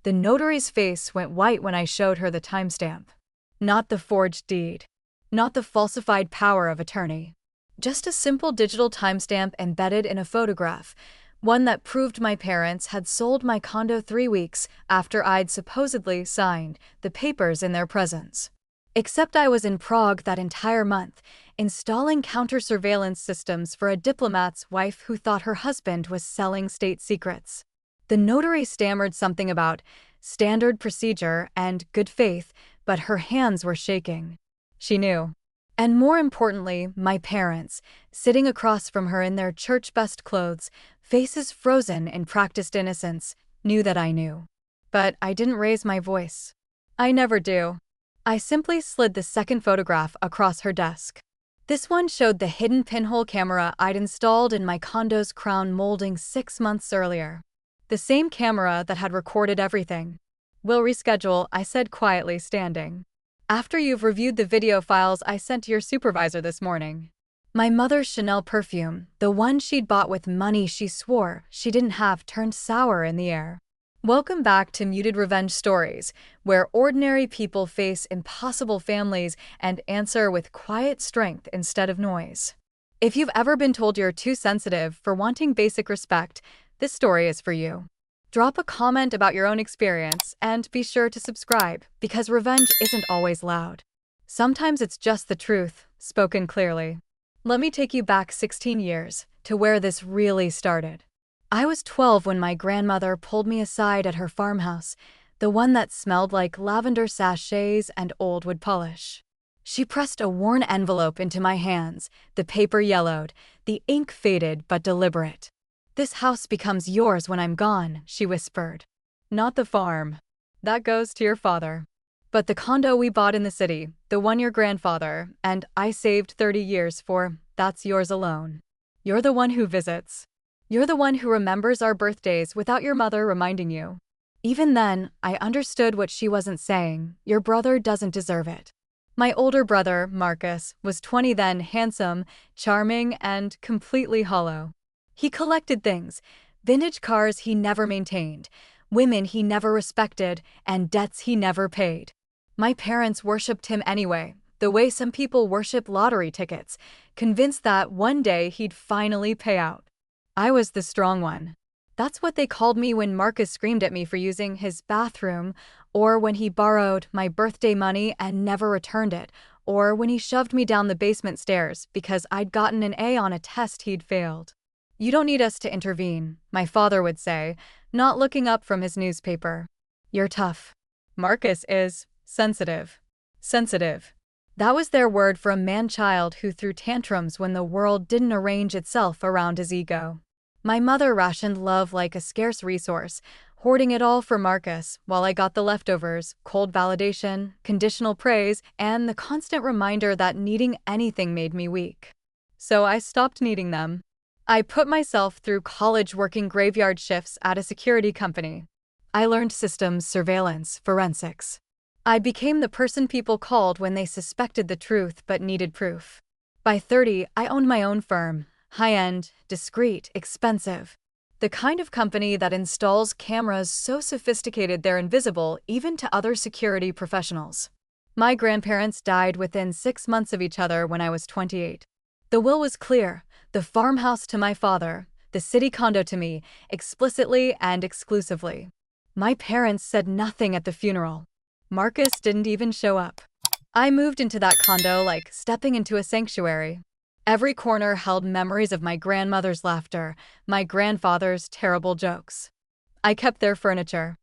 The notary's face went white when I showed her the timestamp. Not the forged deed. Not the falsified power of attorney. Just a simple digital timestamp embedded in a photograph, one that proved my parents had sold my condo 3 weeks after I'd supposedly signed the papers in their presence. Except I was in Prague that entire month, installing counter-surveillance systems for a diplomat's wife who thought her husband was selling state secrets. The notary stammered something about standard procedure and good faith, but her hands were shaking. She knew. And more importantly, my parents, sitting across from her in their church-best clothes, faces frozen in practiced innocence, knew that I knew. But I didn't raise my voice. I never do. I simply slid the second photograph across her desk. This one showed the hidden pinhole camera I'd installed in my condo's crown molding 6 months earlier. The same camera that had recorded everything. "We'll reschedule," I said quietly, standing. "After you've reviewed the video files I sent to your supervisor this morning." My mother's Chanel perfume, the one she'd bought with money she swore she didn't have, turned sour in the air. Welcome back to Muted Revenge Stories, where ordinary people face impossible families and answer with quiet strength instead of noise. If you've ever been told you're too sensitive for wanting basic respect, this story is for you. Drop a comment about your own experience and be sure to subscribe, because revenge isn't always loud. Sometimes it's just the truth, spoken clearly. Let me take you back 16 years, to where this really started. I was 12 when my grandmother pulled me aside at her farmhouse, the one that smelled like lavender sachets and old wood polish. She pressed a worn envelope into my hands, the paper yellowed, the ink faded but deliberate. "This house becomes yours when I'm gone," she whispered. "Not the farm. That goes to your father. But the condo we bought in the city, the one your grandfather and I saved 30 years for, that's yours alone. You're the one who visits. You're the one who remembers our birthdays without your mother reminding you." Even then, I understood what she wasn't saying. Your brother doesn't deserve it. My older brother, Marcus, was 20 then, handsome, charming, and completely hollow. He collected things, vintage cars he never maintained, women he never respected, and debts he never paid. My parents worshipped him anyway, the way some people worship lottery tickets, convinced that one day he'd finally pay out. I was the strong one. That's what they called me when Marcus screamed at me for using his bathroom, or when he borrowed my birthday money and never returned it, or when he shoved me down the basement stairs because I'd gotten an A on a test he'd failed. "You don't need us to intervene," my father would say, not looking up from his newspaper. "You're tough. Marcus is sensitive." Sensitive. That was their word for a man-child who threw tantrums when the world didn't arrange itself around his ego. My mother rationed love like a scarce resource, hoarding it all for Marcus, while I got the leftovers, cold validation, conditional praise, and the constant reminder that needing anything made me weak. So I stopped needing them. I put myself through college working graveyard shifts at a security company. I learned systems, surveillance, forensics. I became the person people called when they suspected the truth but needed proof. By 30, I owned my own firm, high-end, discreet, expensive. The kind of company that installs cameras so sophisticated they're invisible even to other security professionals. My grandparents died within 6 months of each other when I was 28. The will was clear, the farmhouse to my father, the city condo to me, explicitly and exclusively. My parents said nothing at the funeral. Marcus didn't even show up. I moved into that condo like stepping into a sanctuary. Every corner held memories of my grandmother's laughter, my grandfather's terrible jokes. I kept their furniture.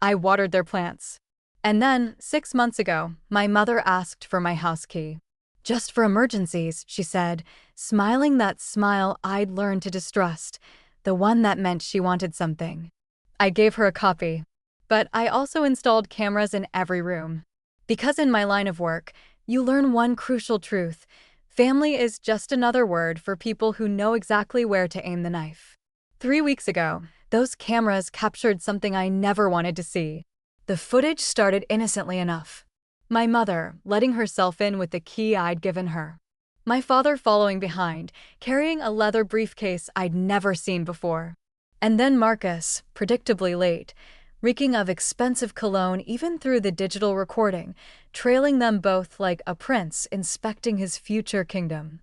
I watered their plants. And then, 6 months ago, my mother asked for my house key. "Just for emergencies," she said, smiling that smile I'd learned to distrust, the one that meant she wanted something. I gave her a copy. But I also installed cameras in every room. Because in my line of work, you learn one crucial truth. Family is just another word for people who know exactly where to aim the knife. 3 weeks ago, those cameras captured something I never wanted to see. The footage started innocently enough. My mother letting herself in with the key I'd given her. My father following behind, carrying a leather briefcase I'd never seen before. And then Marcus, predictably late, reeking of expensive cologne even through the digital recording, trailing them both like a prince inspecting his future kingdom.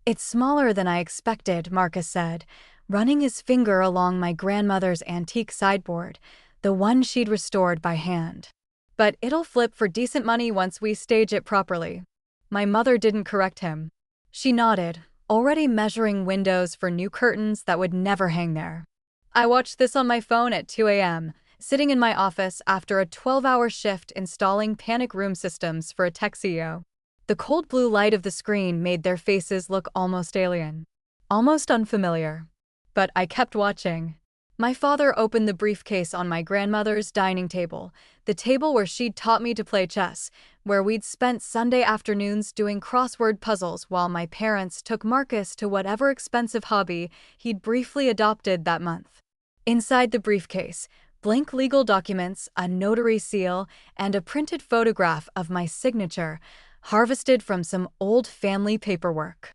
"It's smaller than I expected," Marcus said, running his finger along my grandmother's antique sideboard, the one she'd restored by hand. "But it'll flip for decent money once we stage it properly." My mother didn't correct him. She nodded, already measuring windows for new curtains that would never hang there. I watched this on my phone at 2 a.m., sitting in my office after a 12-hour shift installing panic room systems for a tech CEO. The cold blue light of the screen made their faces look almost alien, almost unfamiliar. But I kept watching. My father opened the briefcase on my grandmother's dining table, the table where she'd taught me to play chess, where we'd spent Sunday afternoons doing crossword puzzles while my parents took Marcus to whatever expensive hobby he'd briefly adopted that month. Inside the briefcase, blank legal documents, a notary seal, and a printed photograph of my signature, harvested from some old family paperwork.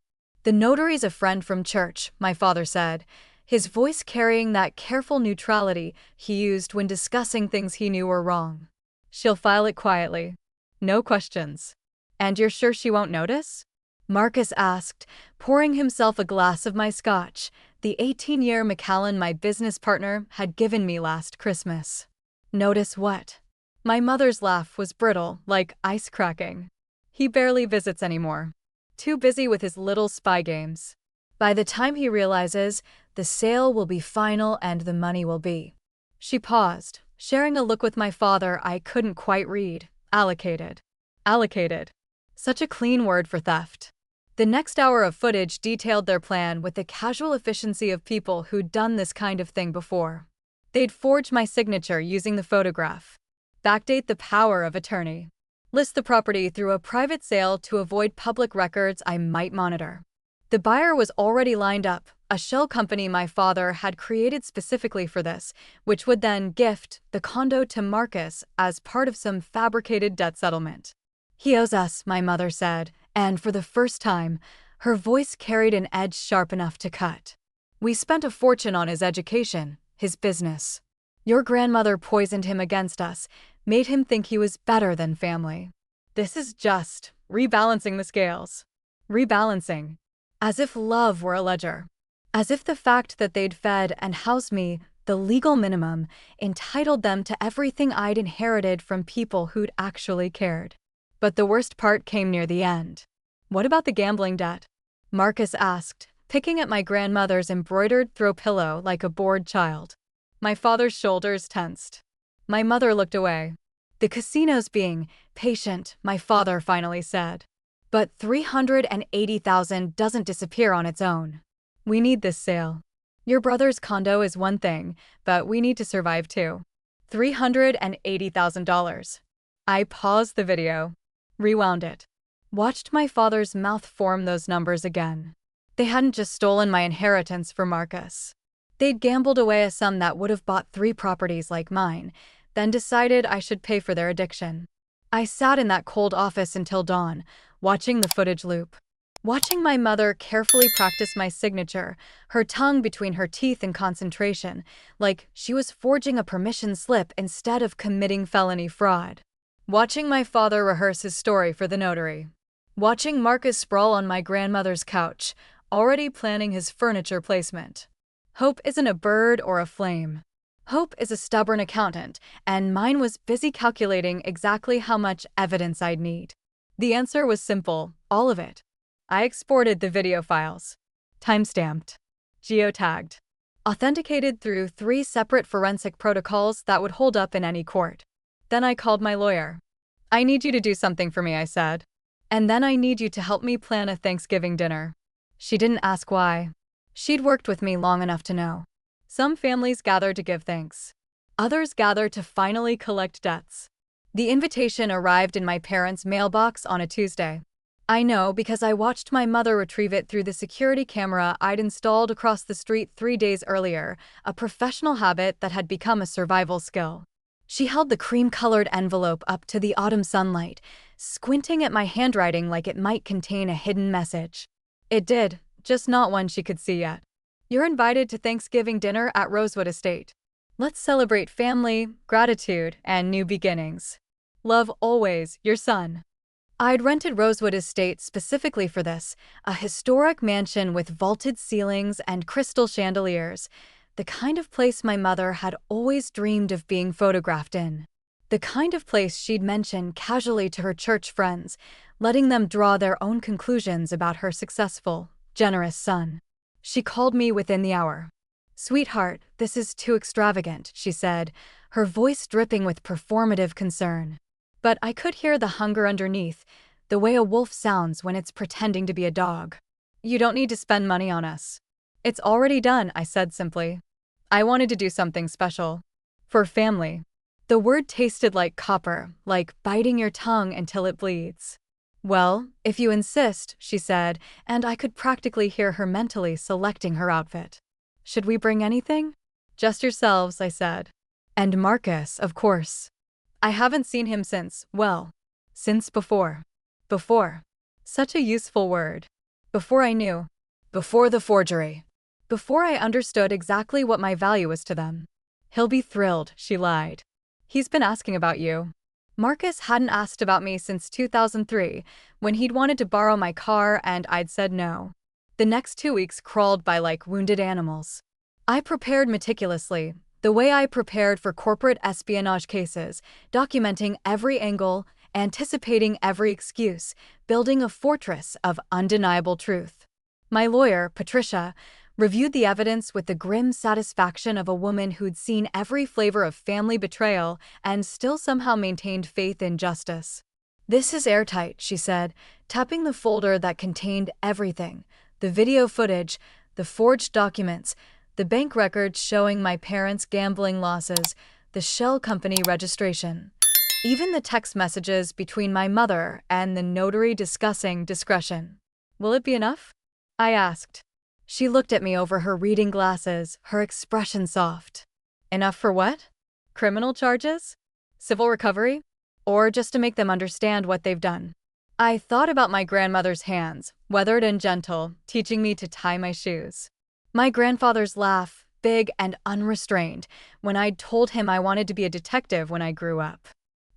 "The notary's a friend from church," my father said, his voice carrying that careful neutrality he used when discussing things he knew were wrong. "She'll file it quietly. No questions." "And you're sure she won't notice?" Marcus asked, pouring himself a glass of my scotch, the 18-year Macallan my business partner had given me last Christmas. "Notice what?" My mother's laugh was brittle, like ice cracking. "He barely visits anymore. Too busy with his little spy games. By the time he realizes, the sale will be final and the money will be." She paused, sharing a look with my father I couldn't quite read. Allocated. Allocated. Such a clean word for theft. The next hour of footage detailed their plan with the casual efficiency of people who'd done this kind of thing before. They'd forge my signature using the photograph, backdate the power of attorney, list the property through a private sale to avoid public records I might monitor. The buyer was already lined up, a shell company my father had created specifically for this, which would then gift the condo to Marcus as part of some fabricated debt settlement. "He owes us," my mother said, and for the first time, her voice carried an edge sharp enough to cut. "We spent a fortune on his education, his business. Your grandmother poisoned him against us, made him think he was better than family. This is just rebalancing the scales. Rebalancing. As if love were a ledger. As if the fact that they'd fed and housed me, the legal minimum, entitled them to everything I'd inherited from people who'd actually cared. But the worst part came near the end. "What about the gambling debt?" Marcus asked, picking at my grandmother's embroidered throw pillow like a bored child. My father's shoulders tensed. My mother looked away. "The casino's being patient," my father finally said. "But $380,000 doesn't disappear on its own. We need this sale. Your brother's condo is one thing, but we need to survive too. $380,000. I paused the video, rewound it, watched my father's mouth form those numbers again. They hadn't just stolen my inheritance for Marcus. They'd gambled away a sum that would have bought 3 properties like mine, then decided I should pay for their addiction. I sat in that cold office until dawn, watching the footage loop. Watching my mother carefully practice my signature, her tongue between her teeth in concentration, like she was forging a permission slip instead of committing felony fraud. Watching my father rehearse his story for the notary. Watching Marcus sprawl on my grandmother's couch, already planning his furniture placement. Hope isn't a bird or a flame. Hope is a stubborn accountant, and mine was busy calculating exactly how much evidence I'd need. The answer was simple, all of it. I exported the video files. Timestamped. Geotagged. Authenticated through 3 separate forensic protocols that would hold up in any court. Then I called my lawyer. "I need you to do something for me," I said. "And then I need you to help me plan a Thanksgiving dinner." She didn't ask why. She'd worked with me long enough to know. Some families gather to give thanks. Others gather to finally collect debts. The invitation arrived in my parents' mailbox on a Tuesday. I know because I watched my mother retrieve it through the security camera I'd installed across the street 3 days earlier, a professional habit that had become a survival skill. She held the cream-colored envelope up to the autumn sunlight, squinting at my handwriting like it might contain a hidden message. It did, just not one she could see yet. "You're invited to Thanksgiving dinner at Rosewood Estate." Let's celebrate family, gratitude, and new beginnings. Love always, your son. I'd rented Rosewood Estate specifically for this, a historic mansion with vaulted ceilings and crystal chandeliers, the kind of place my mother had always dreamed of being photographed in. The kind of place she'd mention casually to her church friends, letting them draw their own conclusions about her successful, generous son. She called me within the hour. "Sweetheart, this is too extravagant," she said, her voice dripping with performative concern. But I could hear the hunger underneath, the way a wolf sounds when it's pretending to be a dog. "You don't need to spend money on us. It's already done," I said simply. I wanted to do something special. For family. The word tasted like copper, like biting your tongue until it bleeds. "Well, if you insist," she said, and I could practically hear her mentally selecting her outfit. "Should we bring anything?" "Just yourselves," I said. "And Marcus, of course." I haven't seen him since before. Before. Such a useful word. Before I knew. Before the forgery. Before I understood exactly what my value was to them. "He'll be thrilled," she lied. "He's been asking about you." Marcus hadn't asked about me since 2003, when he'd wanted to borrow my car and I'd said no. The next 2 weeks crawled by like wounded animals. I prepared meticulously, the way I prepared for corporate espionage cases, documenting every angle, anticipating every excuse, building a fortress of undeniable truth. My lawyer, Patricia, reviewed the evidence with the grim satisfaction of a woman who'd seen every flavor of family betrayal and still somehow maintained faith in justice. "This is airtight," she said, tapping the folder that contained everything: the video footage, the forged documents, the bank records showing my parents' gambling losses, the shell company registration, even the text messages between my mother and the notary discussing discretion. "Will it be enough?" I asked. She looked at me over her reading glasses, her expression soft. "Enough for what? Criminal charges? Civil recovery? Or just to make them understand what they've done?" I thought about my grandmother's hands, weathered and gentle, teaching me to tie my shoes. My grandfather's laugh, big and unrestrained, when I'd told him I wanted to be a detective when I grew up.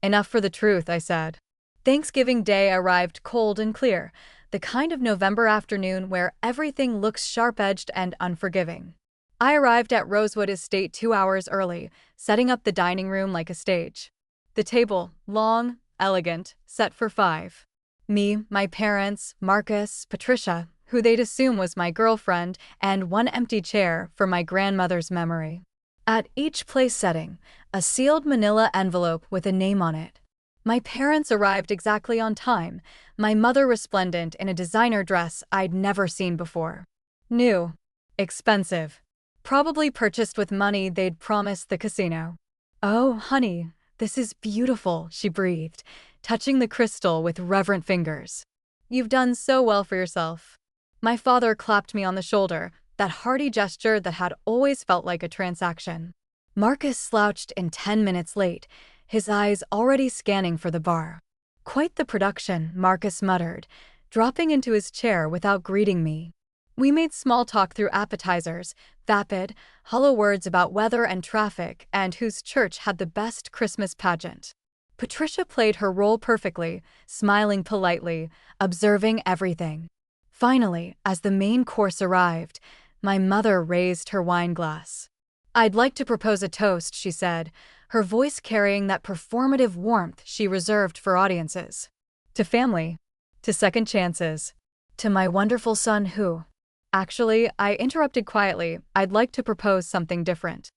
"Enough for the truth," I said. Thanksgiving Day arrived cold and clear, the kind of November afternoon where everything looks sharp-edged and unforgiving. I arrived at Rosewood Estate 2 hours early, setting up the dining room like a stage. The table, long, elegant, set for 5. Me, my parents, Marcus, Patricia, who they'd assume was my girlfriend, and one empty chair for my grandmother's memory. At each place setting, a sealed manila envelope with a name on it. My parents arrived exactly on time, my mother resplendent in a designer dress I'd never seen before. New. Expensive. Probably purchased with money they'd promised the casino. "Oh, honey, this is beautiful," she breathed, touching the crystal with reverent fingers. "You've done so well for yourself." My father clapped me on the shoulder, that hearty gesture that had always felt like a transaction. Marcus slouched in 10 minutes late, his eyes already scanning for the bar. "Quite the production," Marcus muttered, dropping into his chair without greeting me. We made small talk through appetizers, vapid, hollow words about weather and traffic and whose church had the best Christmas pageant. Patricia played her role perfectly, smiling politely, observing everything. Finally, as the main course arrived, my mother raised her wine glass. "I'd like to propose a toast," she said, her voice carrying that performative warmth she reserved for audiences. "To family. To second chances. To my wonderful son who—" Actually, I interrupted quietly, "I'd like to propose something different."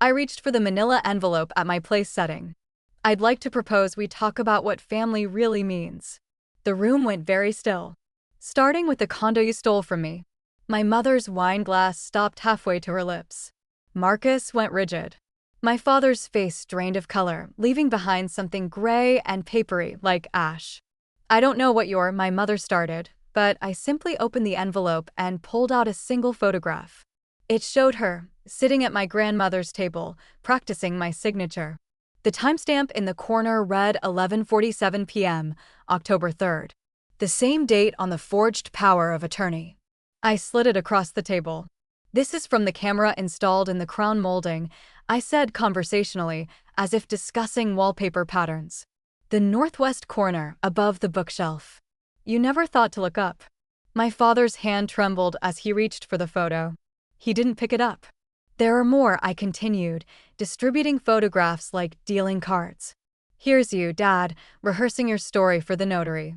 I reached for the manila envelope at my place setting. "I'd like to propose we talk about what family really means." The room went very still. "Starting with the condo you stole from me." My mother's wine glass stopped halfway to her lips. Marcus went rigid. My father's face drained of color, leaving behind something gray and papery like ash. "I don't know what my mother started, but I simply opened the envelope and pulled out a single photograph. It showed her, sitting at my grandmother's table, practicing my signature. The timestamp in the corner read 11:47 p.m., October 3rd. The same date on the forged power of attorney. I slid it across the table. "This is from the camera installed in the crown molding. I said conversationally, as if discussing wallpaper patterns. The northwest corner, above the bookshelf. You never thought to look up. My father's hand trembled as he reached for the photo. He didn't pick it up. There are more, I continued, distributing photographs like dealing cards. Here's you, Dad, rehearsing your story for the notary.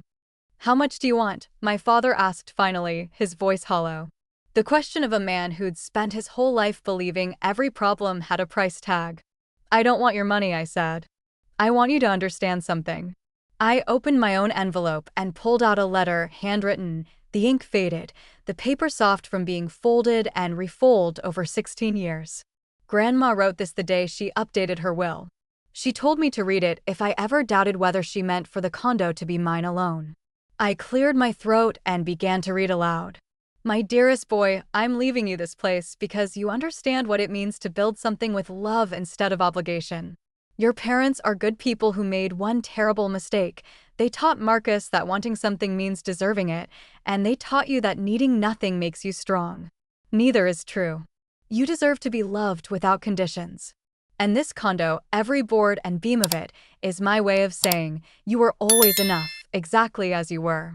How much do you want? My father asked finally, his voice hollow. The question of a man who'd spent his whole life believing every problem had a price tag. I don't want your money, I said. I want you to understand something. I opened my own envelope and pulled out a letter, handwritten. The ink faded, the paper soft from being folded and refolded over 16 years. Grandma wrote this the day she updated her will. She told me to read it if I ever doubted whether she meant for the condo to be mine alone. I cleared my throat and began to read aloud. My dearest boy, I'm leaving you this place because you understand what it means to build something with love instead of obligation. Your parents are good people who made one terrible mistake. They taught Marcus that wanting something means deserving it, and they taught you that needing nothing makes you strong. Neither is true. You deserve to be loved without conditions. And this condo, every board and beam of it, is my way of saying, you were always enough, exactly as you were.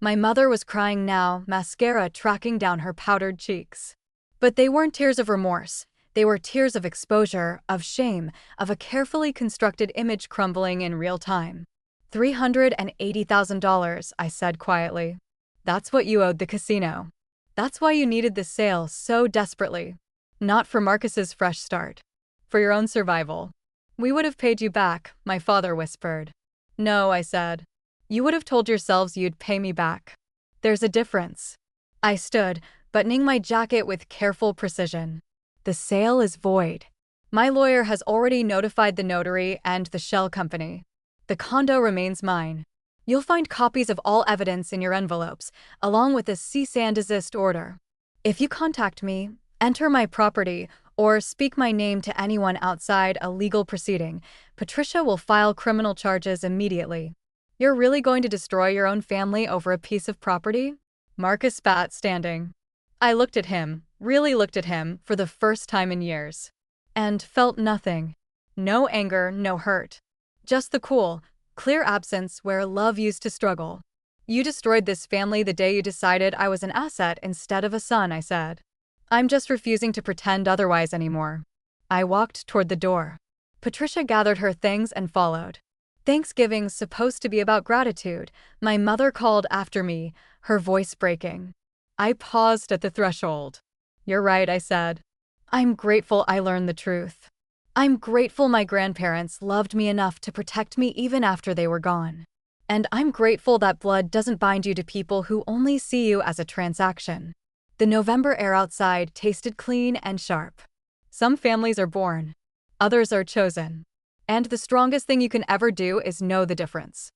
My mother was crying now, mascara tracking down her powdered cheeks. But they weren't tears of remorse. They were tears of exposure, of shame, of a carefully constructed image crumbling in real time. $380,000, I said quietly. That's what you owed the casino. That's why you needed this sale so desperately. Not for Marcus's fresh start. For your own survival. We would have paid you back, my father whispered. No, I said. You would have told yourselves you'd pay me back. There's a difference. I stood, buttoning my jacket with careful precision. The sale is void. My lawyer has already notified the notary and the shell company. The condo remains mine. You'll find copies of all evidence in your envelopes, along with a cease and desist order. If you contact me, enter my property, or speak my name to anyone outside a legal proceeding, Patricia will file criminal charges immediately. You're really going to destroy your own family over a piece of property? Marcus spat, standing. I looked at him, really looked at him, for the first time in years. And felt nothing. No anger, no hurt. Just the cool, clear absence where love used to struggle. You destroyed this family the day you decided I was an asset instead of a son, I said. I'm just refusing to pretend otherwise anymore. I walked toward the door. Patricia gathered her things and followed. Thanksgiving's supposed to be about gratitude, my mother called after me, her voice breaking. I paused at the threshold. You're right, I said. I'm grateful I learned the truth. I'm grateful my grandparents loved me enough to protect me even after they were gone. And I'm grateful that blood doesn't bind you to people who only see you as a transaction. The November air outside tasted clean and sharp. Some families are born. Others are chosen. And the strongest thing you can ever do is know the difference.